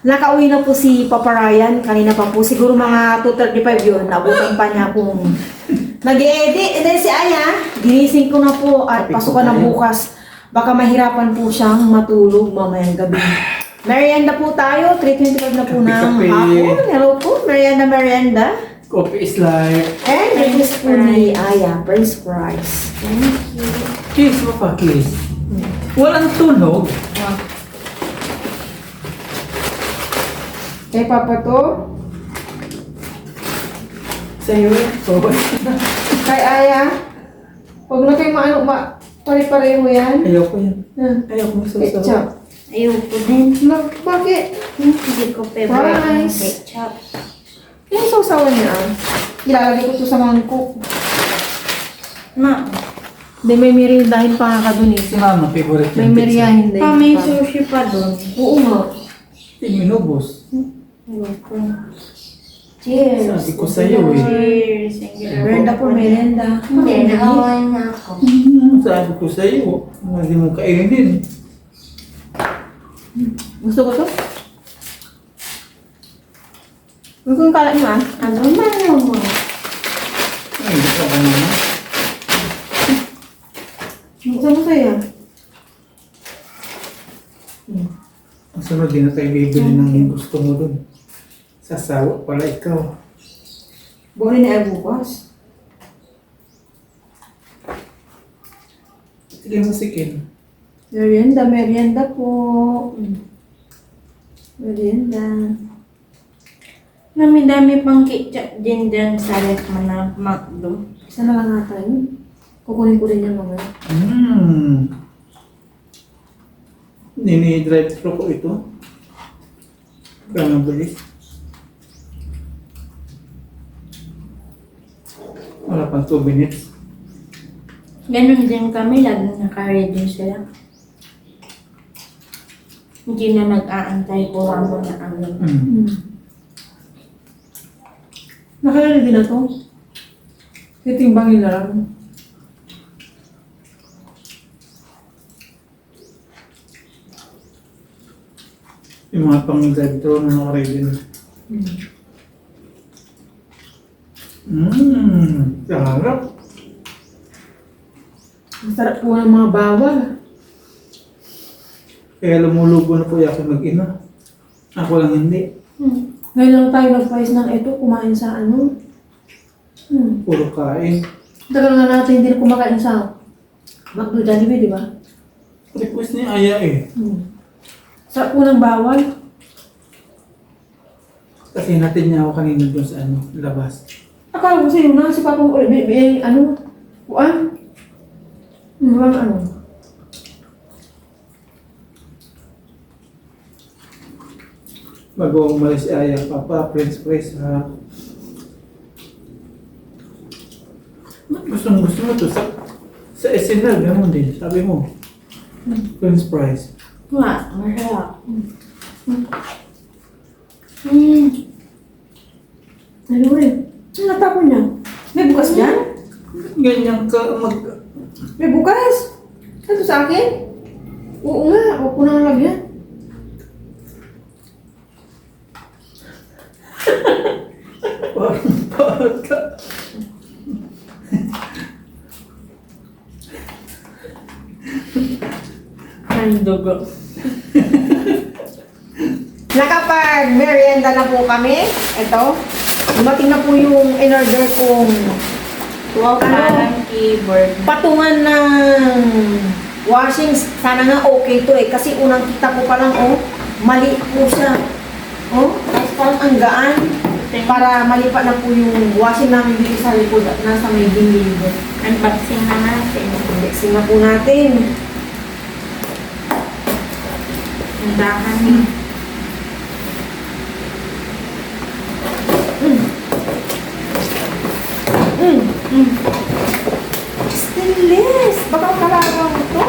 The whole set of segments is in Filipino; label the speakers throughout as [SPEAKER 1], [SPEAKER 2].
[SPEAKER 1] Nakauwi na po si Papa Ryan. Kanina pa po. Siguro mga 2:35 yun. Nabutan pa niya kung nag-edit. And then si Aya, ginising ko na po at pasukan na bukas. Baka mahirapan po siyang matulog mamayang gabi. Merienda po tayo. 3:25 na po ng hapon. Hello po. Merienda.
[SPEAKER 2] Coffee is life.
[SPEAKER 1] And request po ni Aya. French fries.
[SPEAKER 3] Thank you.
[SPEAKER 2] Kiss mo pa, kiss. Walang tunog.
[SPEAKER 1] Kay Papa to.
[SPEAKER 2] Sa'yo, sobat.
[SPEAKER 1] Kay Aya. Huwag na kayo pare-pareho yan.
[SPEAKER 2] Ayoko yan.
[SPEAKER 1] Ah,
[SPEAKER 2] Ayoko mo
[SPEAKER 1] ketchup.
[SPEAKER 3] Ayoko din.
[SPEAKER 1] Bakit?
[SPEAKER 3] Hindi ko favorite yung
[SPEAKER 1] Fries.
[SPEAKER 3] ketchup.
[SPEAKER 1] Yung sausawan niya, ilalagay ko to sa mangkok.
[SPEAKER 3] Ma,
[SPEAKER 1] Hindi, may meriendahin pa nga ka dun eh.
[SPEAKER 2] Si mama, favorite
[SPEAKER 1] May
[SPEAKER 2] yung pizza.
[SPEAKER 1] meriendahin
[SPEAKER 3] pa may
[SPEAKER 1] pa.
[SPEAKER 3] sushi pa doon.
[SPEAKER 1] Oo nga.
[SPEAKER 2] Hindi minubos.
[SPEAKER 3] Ayoko.
[SPEAKER 1] Cheers.
[SPEAKER 2] Sabi ko sa'yo eh.
[SPEAKER 3] Cheers. Thank you.
[SPEAKER 1] Merienda po, merienda.
[SPEAKER 3] Hindi, nakawain na ako.
[SPEAKER 2] Sabi ko sa'yo. Hindi mo kainin.
[SPEAKER 1] Gusto ko to? Gusto kong kalat mo ah.
[SPEAKER 3] Ano man naman?
[SPEAKER 2] Ay, hindi ka ba naman?
[SPEAKER 1] Gusto mo sa'yo.
[SPEAKER 2] Ang sunod din na tayo bibili ng gusto mo dun. Sasawa pala ikaw.
[SPEAKER 1] Buwan ni ay bukas.
[SPEAKER 2] Sige mo si Ken.
[SPEAKER 1] Merienda po. Merienda.
[SPEAKER 3] Dami-dami pang ketchup din dyan sa ref mo na McDo.
[SPEAKER 1] Isa na lang ata yun. Kukunin ko rin yan mamaya.
[SPEAKER 2] Nini-drive-thru ko ito. Kaya mabilis. Wala pang 2 minutes.
[SPEAKER 3] Ganun din kami, laging naka-ready sila. Hindi na nag-aantay ko mo na ano.
[SPEAKER 1] Nakalala din na to. Titimbangin na lang.
[SPEAKER 2] Yung mga pang-drive-thru na naka-ready na. Sarap.
[SPEAKER 1] Ang sarap po ng mga bawal.
[SPEAKER 2] Kaya lumulubo na po ako mag-ina. Ako lang hindi.
[SPEAKER 1] Ngayon lang tayo nag-price ng ito, kumain sa ano.
[SPEAKER 2] Puro kain.
[SPEAKER 1] Tagal nga natin hindi na kumakain sa McDo Jollibee, di ba?
[SPEAKER 2] Request ni Aya eh.
[SPEAKER 1] Sarap po ng bawal.
[SPEAKER 2] Kasi natin niya ako kanina doon sa ano, labas.
[SPEAKER 1] Akala ko sa'yo na, si Papang ulit, ano, kuan? Ano?
[SPEAKER 2] Bago umalis si Aya, Papa, French fries ha. Gusto mo to sa SNL, gano'n din, sabi mo. French fries.
[SPEAKER 3] Nga, masarap.
[SPEAKER 1] Ano eh? Ano natapon niya? May bukas dyan?
[SPEAKER 2] Ganyan ka
[SPEAKER 1] May bukas? Ito sa akin? Oo nga, huwag ko nang lagyan.
[SPEAKER 2] Parang ka.
[SPEAKER 3] Ang dugo.
[SPEAKER 1] Nakapag-merienda na po kami. Ito. Dumating na po yung in-order kong
[SPEAKER 3] Wow, parang keyboard.
[SPEAKER 1] patungan ng washing. Sana nga okay to eh. Kasi unang kita ko pa lang, oh, mali po siya. Oh, tapos parang ang gaan. Para malipat na po yung washing namin dito sa likod at nasa may dingding.
[SPEAKER 3] Unboxing na natin.
[SPEAKER 1] Indexing na po natin.
[SPEAKER 3] Ang dahan.
[SPEAKER 1] Stainless! Baka kalawang to.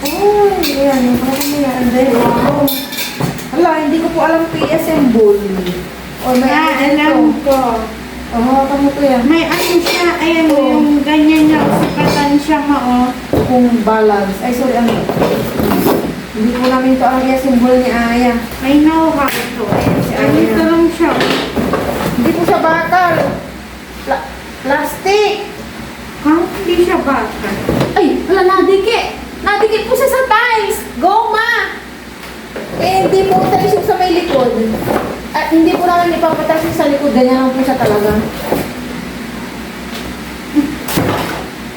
[SPEAKER 1] Uy, ayan. Baka yan. Wow. Hala, hindi ko po alam PS symbol. O, may
[SPEAKER 3] Alam ko.
[SPEAKER 1] hawakan mo ko yan.
[SPEAKER 3] May ano siya, ayan
[SPEAKER 1] Oo.
[SPEAKER 3] yung ganyan niya, sukatan siya mo, oh.
[SPEAKER 1] Kung balance. Ay, sorry, ano? Hindi po namin ito ang simbol ni Aya.
[SPEAKER 3] Ay, nauha ito. Ayan si
[SPEAKER 1] Ay,
[SPEAKER 3] Aya.
[SPEAKER 1] ito
[SPEAKER 3] lang siya.
[SPEAKER 1] Hindi po siya bakal. Plastic.
[SPEAKER 3] Ha? Hindi siya baka.
[SPEAKER 1] Ay, wala, nadikit. Nadikit po siya sa tiles. Goma. Eh, hindi po tayo sa may likod. At hindi po namin ipapatas sa likod. Ganyan lang po siya talaga.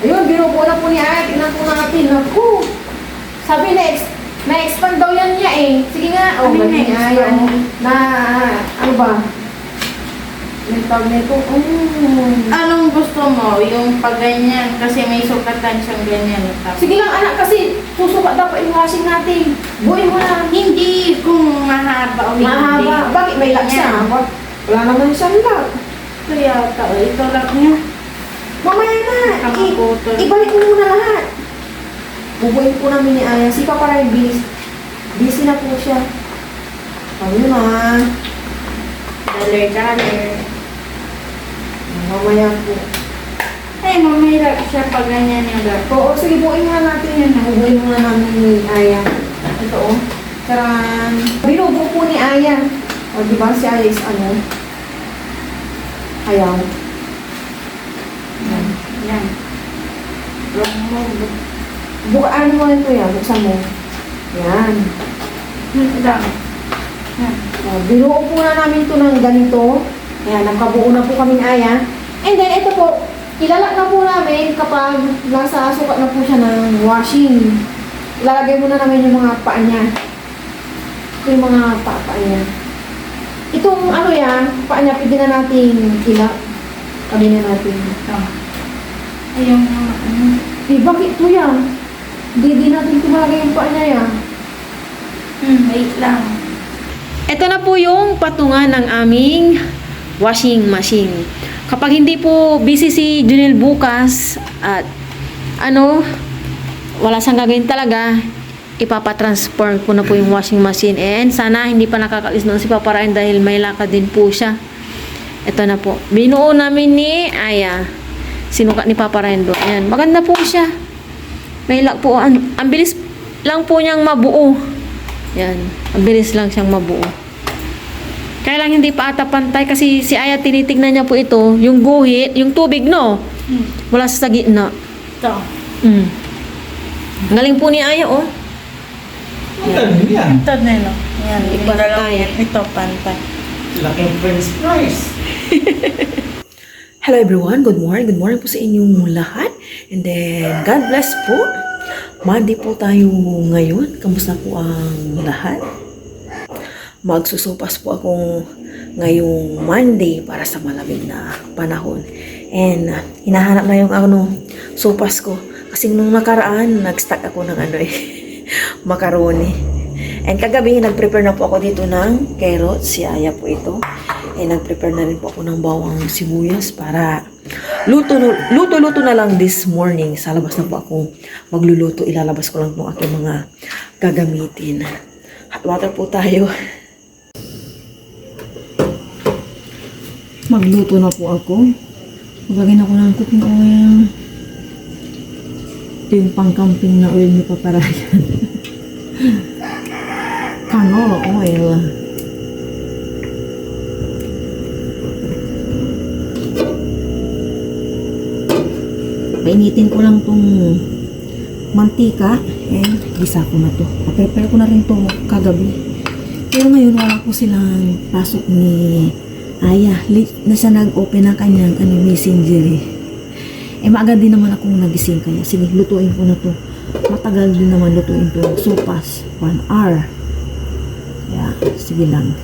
[SPEAKER 1] Ayun, binubuo na po ni Aya. Tingnan po natin. Naku. Sabi na-expand daw yan niya eh. Sige nga.
[SPEAKER 3] Ano
[SPEAKER 1] ganyan ni Aya.
[SPEAKER 3] na-expand?
[SPEAKER 1] Na, ano ba? May tawag nito.
[SPEAKER 3] Anong gusto mo? Yung pag ganyan, kasi may sukatan siyang ganyan. Tapos,
[SPEAKER 1] Sige lang anak, kasi susukat daw pa yung washing natin. Buuin mo na.
[SPEAKER 3] hindi kung mahaba o hindi.
[SPEAKER 1] Mahaba. Bakit may lock siya?
[SPEAKER 3] Ganyan.
[SPEAKER 1] Wala naman siyang lock.
[SPEAKER 3] Ito yata. Ito lang niya.
[SPEAKER 1] Mamaya na.
[SPEAKER 3] Nakaputol.
[SPEAKER 1] Ibalik mo muna lahat. Bubuin po namin ni Aya. Si Papa Ray, busy na po siya. Ayun na.
[SPEAKER 3] Daler.
[SPEAKER 1] Mamaya po.
[SPEAKER 3] Ay, mamaya siya pag ganyan yung dart.
[SPEAKER 1] Oo, sige, buuin muna natin yan. Bubuin muna namin ni Aya. Ito oh. Charan. Binubuo po ni Aya. O, di ba si Aya is ano? Ayaw.
[SPEAKER 3] Yan.
[SPEAKER 1] Bukaan mo ito yan. Buksan mo. Yan.
[SPEAKER 3] Lang. Yan.
[SPEAKER 1] Binuo po na namin ito ng ganito. Ayan, nagkabuo na po kami ni Aya. And then, ito po, ilalak na po namin kapag nasa sukat na po siya ng washing. Ilalagay muna namin yung mga paa niya. Ito yung mga paa niya. Itong ano yan, paa niya, pwede na natin ilak. Kami na natin.
[SPEAKER 3] Ito. Ayun yung ano.
[SPEAKER 1] Bakit ito yan? Hindi natin tumalagay yung paa niya yan.
[SPEAKER 3] Wait lang.
[SPEAKER 1] Ito na po yung patungan ng aming washing machine. Kapag hindi po busy si Junel bukas at wala siyang gagawin talaga, ipapatransfer ko na po yung washing machine. And sana hindi pa nakakalis noon si Papa Ryan dahil may lakad din po siya. Ito na po. Binuo namin ni Aya. Sinukat ni Papa Ryan doon. Ayan. Maganda po siya. May lock po. Ang bilis lang po niyang mabuo. Yan. Ang bilis lang siyang mabuo. Kaya lang hindi pa ata pantay kasi si Aya tinitignan niya po ito. Yung guhit, yung tubig no? Wala sa gitna.
[SPEAKER 3] Ito.
[SPEAKER 1] Galing po ni Aya oh.
[SPEAKER 2] Ang galing yan.
[SPEAKER 3] Ito na no. Yan. Iba na lang
[SPEAKER 1] Pantay.
[SPEAKER 3] yan. Ito, pantay.
[SPEAKER 2] Laking french fries.
[SPEAKER 1] Hello everyone, good morning. Good morning po sa inyong lahat. And then, God bless po. Monday po tayo ngayon. Kamusta po ang lahat? Magsusupas po ako ngayong Monday para sa malamig na panahon. And hinahanap na yung supas ko. Kasi nung nakaraan, nag-stack ako ng macaroni. And kagabi, nag-prepare na po ako dito ng carrots. Si Aya po ito. And nag-prepare na rin po ako ng bawang sibuyas para luto na lang this morning. Sa labas na po ako magluluto. Ilalabas ko lang po aking mga gagamitin. Hot water po tayo. Magluto na po ako. Maglagay ako ng cooking oil. Ito yung pang-camping na oil ni Papa Ryan. Canola oil. Painitin ko lang tong mantika. Gisa ko na to. Prepare ko na rin to kagabi. Pero ngayon wala ko silang pasok ni Aya. Late na siya nag-open ng kanyang messenger maaga din naman akong nagising kaya sige, lutuin ko na to. Matagal din naman lutuin to. Sopas, 1 hour. Kaya, sige lang.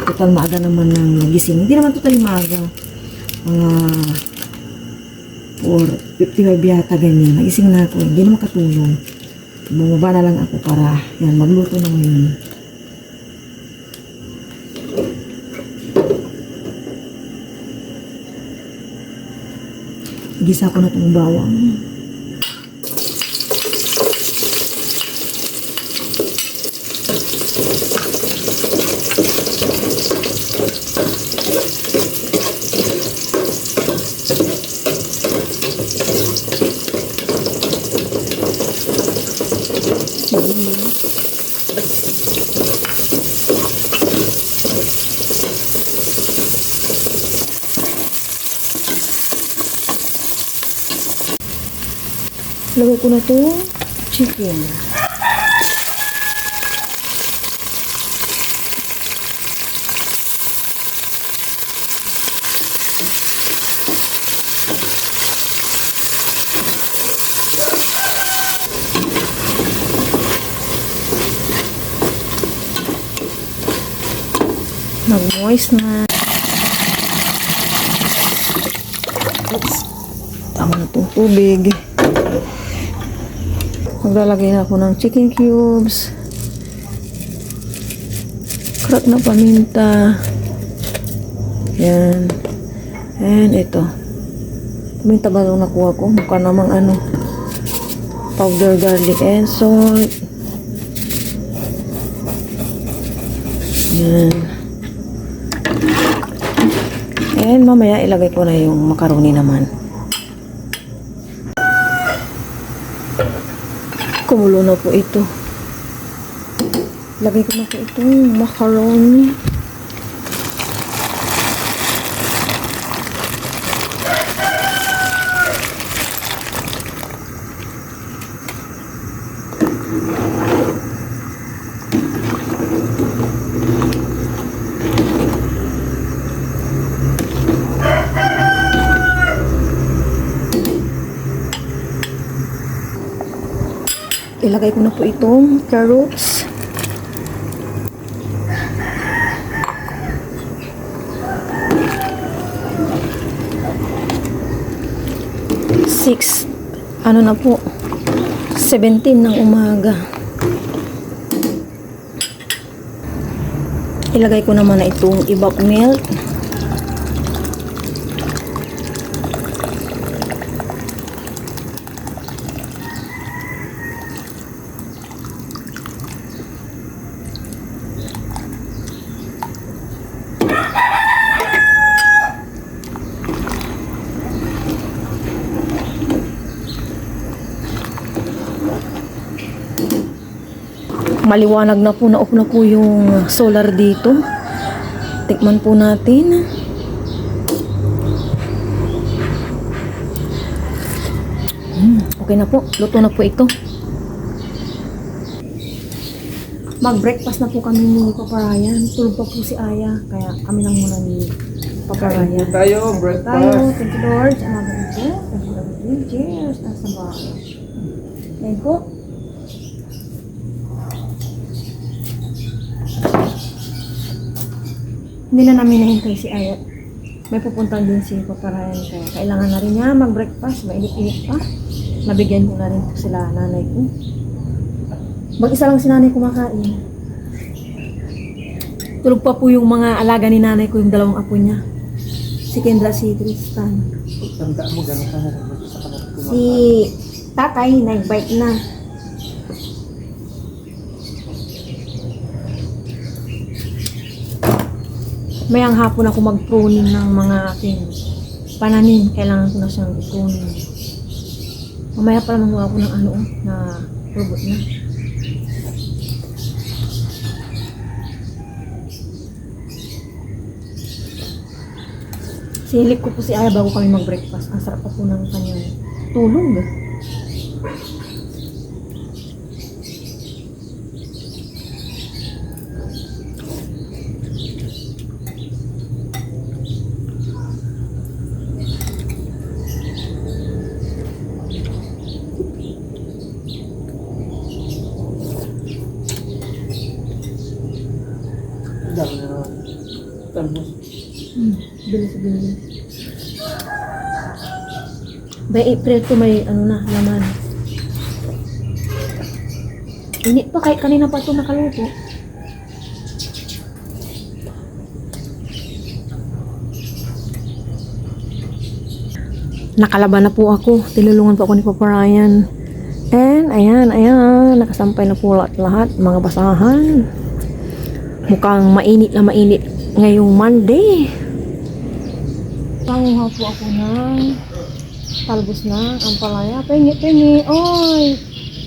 [SPEAKER 1] Total maaga naman ng nagising. Hindi naman totally maaga. Mga 4:55 yata ganyan. Nagising na ako. Hindi na makatulong. Bumaba na lang ako para yan, magluto na ngayon. Gisa ko na itong bawang. Lagay ko na to chicken. Mag-moist na. Oops. Tama na itong tubig. Maglalagay na ako ng chicken cubes. Crack na paminta. Yan. And ito. Paminta ba nung nakuha ko? Mukha namang ano. Powder garlic and salt. Yan. And mamaya ilagay ko na yung macaroni naman. Kumulo na po ito. Lagay ko na po itong macaroni. Ilagay ko na po itong carrots. Ano na po? 17 ng umaga. Ilagay ko naman na itong evap milk. Maliwanag na po, na-off na po yung solar dito. Tikman po natin. Okay na po, luto na po ito. Mag-breakfast na po kami ni Papa Ryan. Tulog pa po si Aya, kaya kami lang muna ni Papa Ryan.
[SPEAKER 2] Tayo, breakfast.
[SPEAKER 1] Thank you Lord. Thank you. Cheers. Nasa bahay. Yan po. Hindi na namin nahintay si Aya. May pupuntahan din si Papa Ryan. Kaya kailangan na rin niya mag-breakfast. Mainit-init pa. Nabigyan ko na rin po sila nanay ko. Mag-isa lang si nanay kumakain. Tulog pa po yung mga alaga ni nanay ko, yung dalawang apo niya. Si Kendra, si Tristan.
[SPEAKER 2] Tanda mo, gano'n ka na sa kanat ko.
[SPEAKER 1] Si tatay, nag-bike na. Mayang hapon ako mag-pruning ng mga aking pananim. Kailangan ko na siyang i-pruning. Mamaya pa naman ako ng ano, na robot na. Silip ko po si Aya bago kami mag-breakfast. Ang sarap pa po ng kanyang tulog.
[SPEAKER 2] Dami na naman. Talmos.
[SPEAKER 1] Bilis. By April to may ano na, laman. Init pa, kahit kanina pa ito nakaluto. Nakalaban na po ako. Tinulungan po ako ni Papa Ryan. And ayan. Nakasampay na po lahat. Mga basahan. Mukhang mainit na mainit ngayong Monday. Panguha po ako ng talbos na ampalaya. Pengi. Oy!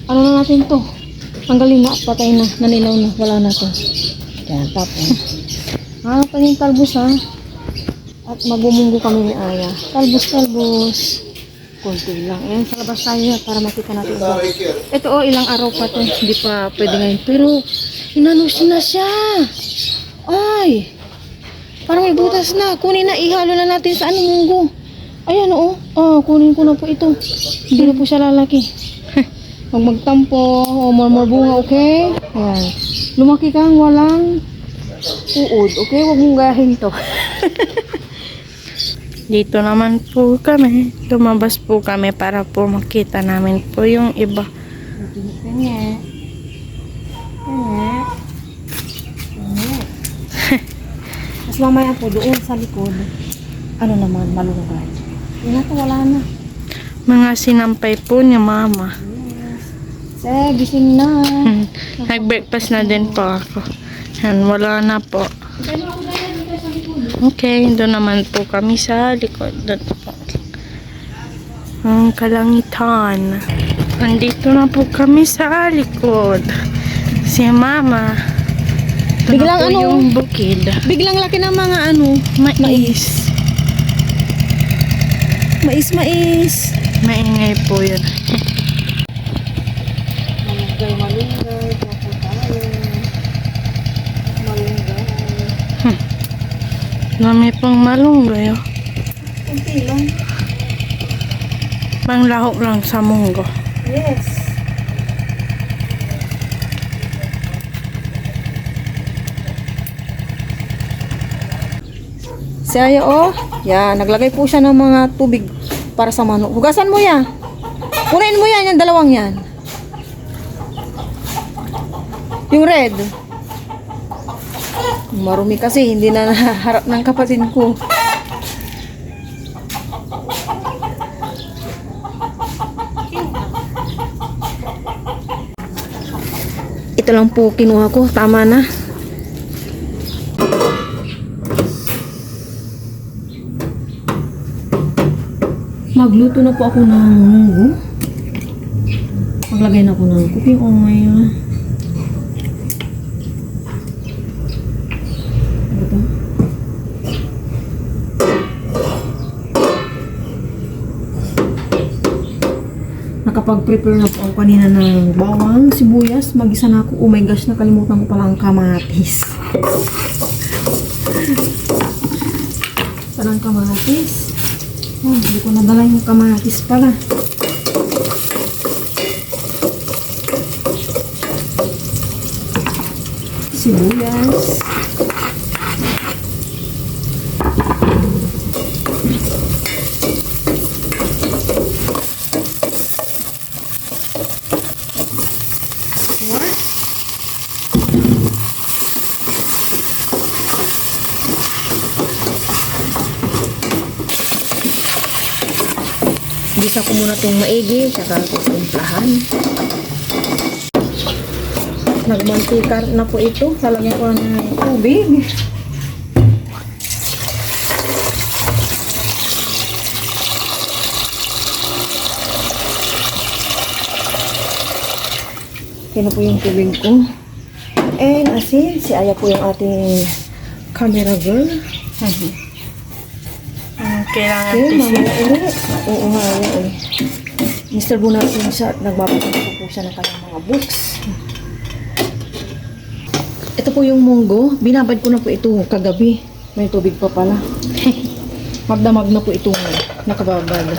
[SPEAKER 1] Ano na natin to? Tanggalin na. Patay na. Nanilaw na. Wala na to. Yan. Tapos. Panging talbos ha. At magumunggo kami ni Aya. Talbos. Konti lang. Ayan, sa labas tayo para makita natin. Ito ilang araw pa to. Hindi pa pwede ngayon. Pero, inanos na siya. Ay! Parang may butas na. Kunin na, ihalo na natin sa anong munggo. Ayan kunin ko na po ito. Hindi na po siya lalaki. Huwag magtampo. More bunga, okay? Ayan. Lumaki kang walang uod, okay? Huwag mong gahin to.
[SPEAKER 3] Dito naman po kami. Lumabas po kami para po makita namin po yung iba.
[SPEAKER 1] Kanya. Mas mamaya po doon sa likod. Ano naman, malunggay. Yun na to, wala na.
[SPEAKER 3] Mga sinampay po ni mama.
[SPEAKER 1] Gising na.
[SPEAKER 3] Nag-breakfast na din po ako. Yan, wala na po. Okay, doon naman po kami sa likod. Doon po. Ang kalangitan. Andito na po kami sa likod. Si mama. Ito
[SPEAKER 1] Biglang
[SPEAKER 3] na po
[SPEAKER 1] ano?
[SPEAKER 3] yung bukid.
[SPEAKER 1] Biglang laki ng mga mais. Mais.
[SPEAKER 3] Maingay po yun.
[SPEAKER 1] Malunggay. Tapo tayo. Malunggay.
[SPEAKER 3] Dami pang malunggay. Oh.
[SPEAKER 1] Kunti lang.
[SPEAKER 3] Panglahok lang sa munggo.
[SPEAKER 1] Yes. Si Aya, yan, naglagay po siya ng mga tubig para sa manok. Hugasan mo yan. Punain mo yan, yung dalawang yan. Yung red. Marumi kasi, hindi na naharap ng kapatid ko. Ito lang po kinuha ko, tama na. Magluto na po ako ng munggo. Maglagay na ako ng cooking oil. Ito. Nakapag-prepare na po ako kanina ng bawang, sibuyas. Mag-isa na ako. Oh my gosh, nakalimutan ko pala ang kamatis. Parang kamatis. Hindi ko nadala yung kamatis pala. Sibuyas. Gisa ko muna itong maigi, saka ko timplahan. Nagmantika na po ito. Lalagyan ko na ng tubig. Yan po yung tubig ko. And asin, si Aya po yung ating camera girl.
[SPEAKER 3] Kailangan
[SPEAKER 1] Okay,
[SPEAKER 3] tisin.
[SPEAKER 1] mamaya ulit. Oo nga, ulit. Mr. Bunatin siya at nagbabalik po siya ng kanyang mga books. Ito po yung munggo. Binabad ko na po ito kagabi. May tubig pa pala. Magdamag na po itong nakababad.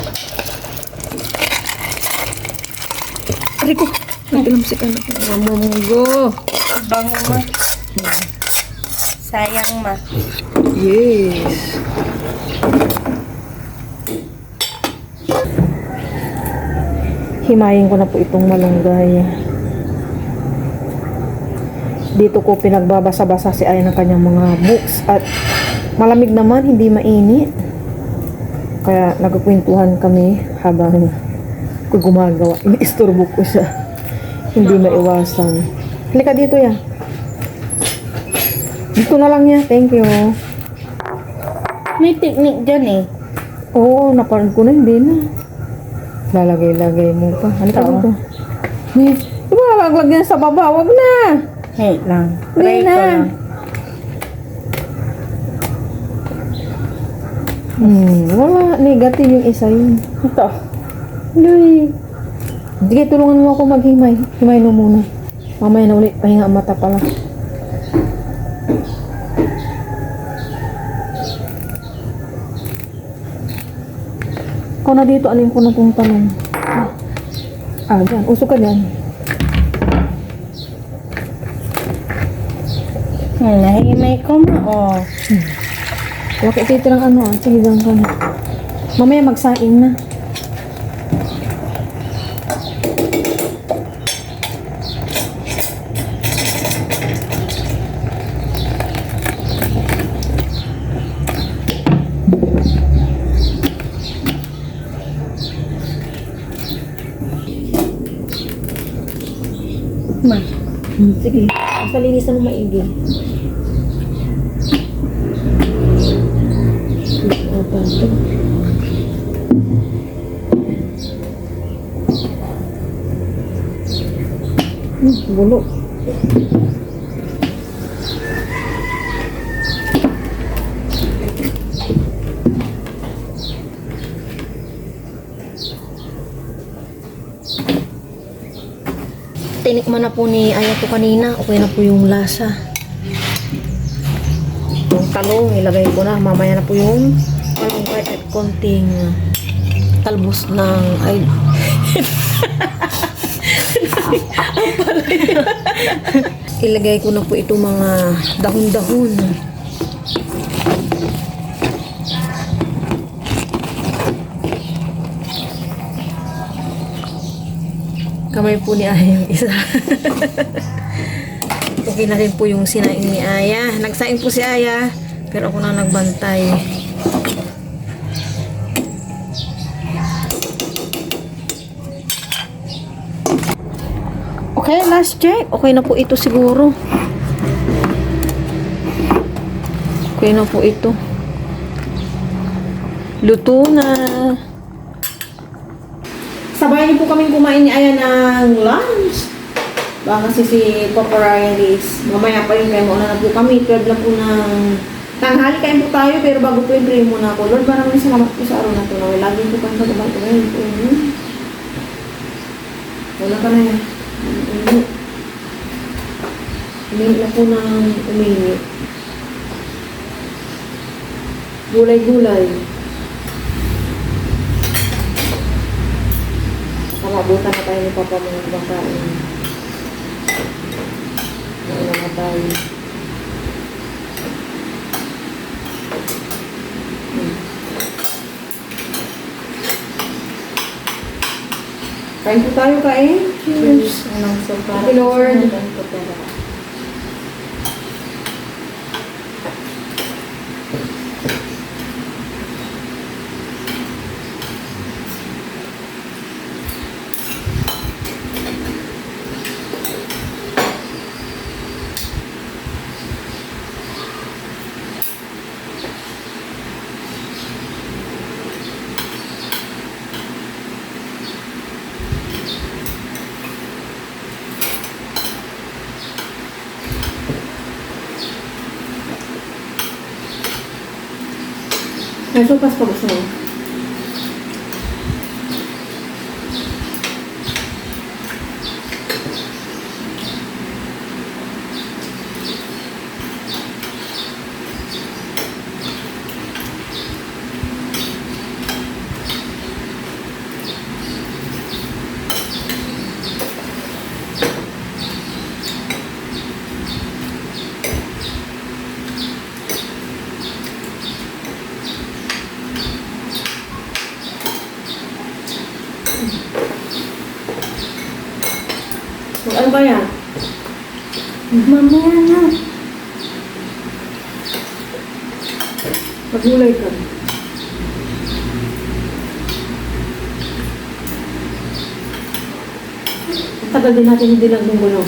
[SPEAKER 1] Aray ko! Naglamsikan na po ang munggo.
[SPEAKER 3] Bango ma. Sayang ma.
[SPEAKER 1] Yes! Himayin ko na po itong malunggay. Dito ko pinagbabasa-basa si Aya ng kanyang mga books at malamig naman, hindi mainit. Kaya nagkukwentuhan kami habang ko gumagawa. Iniisturbo ko siya. Hindi maiwasan. Halika dito ya. Dito na lang ya. Thank you.
[SPEAKER 3] May technique dyan eh.
[SPEAKER 1] Oo, naparad ko na. Hindi na. Lalagay-lagay mo pa. Halika dito. Di ba maglagyan sa baba? Wag na.
[SPEAKER 3] Hey lang.
[SPEAKER 1] Try
[SPEAKER 3] Try
[SPEAKER 1] na.
[SPEAKER 3] ko lang.
[SPEAKER 1] Wala. Negative yung isa yun.
[SPEAKER 3] Ito.
[SPEAKER 1] Uy. Sige, tulungan mo ako maghimay. Himay mo muna. Mamaya na ulit. Pahinga ang mata pala. Ikaw na dito, alin ko na itong tanong. Dyan. Usok ka dyan.
[SPEAKER 3] Nahimay ko ma, oh.
[SPEAKER 1] Huwag ititirang ano ah. Sige, dyan ka na. Mamaya magsaing na.
[SPEAKER 3] Ma.
[SPEAKER 1] Sige. Basta linisan mo maigi. Apa ito? Bulo. Tinikman na po ni Aya to kanina. Okay na po yung lasa. Yung talong, ilagay ko na. Mamaya na po yung talong kahit at konting talbos ng... Ay... Ilagay ko na po ito mga dahon-dahon. Kamay po ni Aya yung isa. Okay na rin po yung sinaing ni Aya. Nagsaing po si Aya, pero ako na nagbantay. Okay, last check. Okay na po ito siguro. Okay na po ito. Luto na. Sabay niyo po kaming kumain ni Aya ng lunch. Baka kasi si Papa Ryan is mamaya pa yun kaya mauna na po kami. 12 na po ng tanghali kain po tayo pero bago po yung pray muna ako. Lord, maraming salamat po sa araw na ito. Lagi po kami sa gabay ko ngayon po. Wala ka na yan. Uminit na po ng uminit. Gulay-gulay. Mabutan na tayo ni Papa mga ibang kain. Nauna na tayo. Kain po tayo, kain. Cheers. Thank you, Lord. May sopas pa gusto mo? Ano ba yan?
[SPEAKER 3] Mamaya na.
[SPEAKER 1] Magulay ka. Ang tagal din natin hindi lang gulong.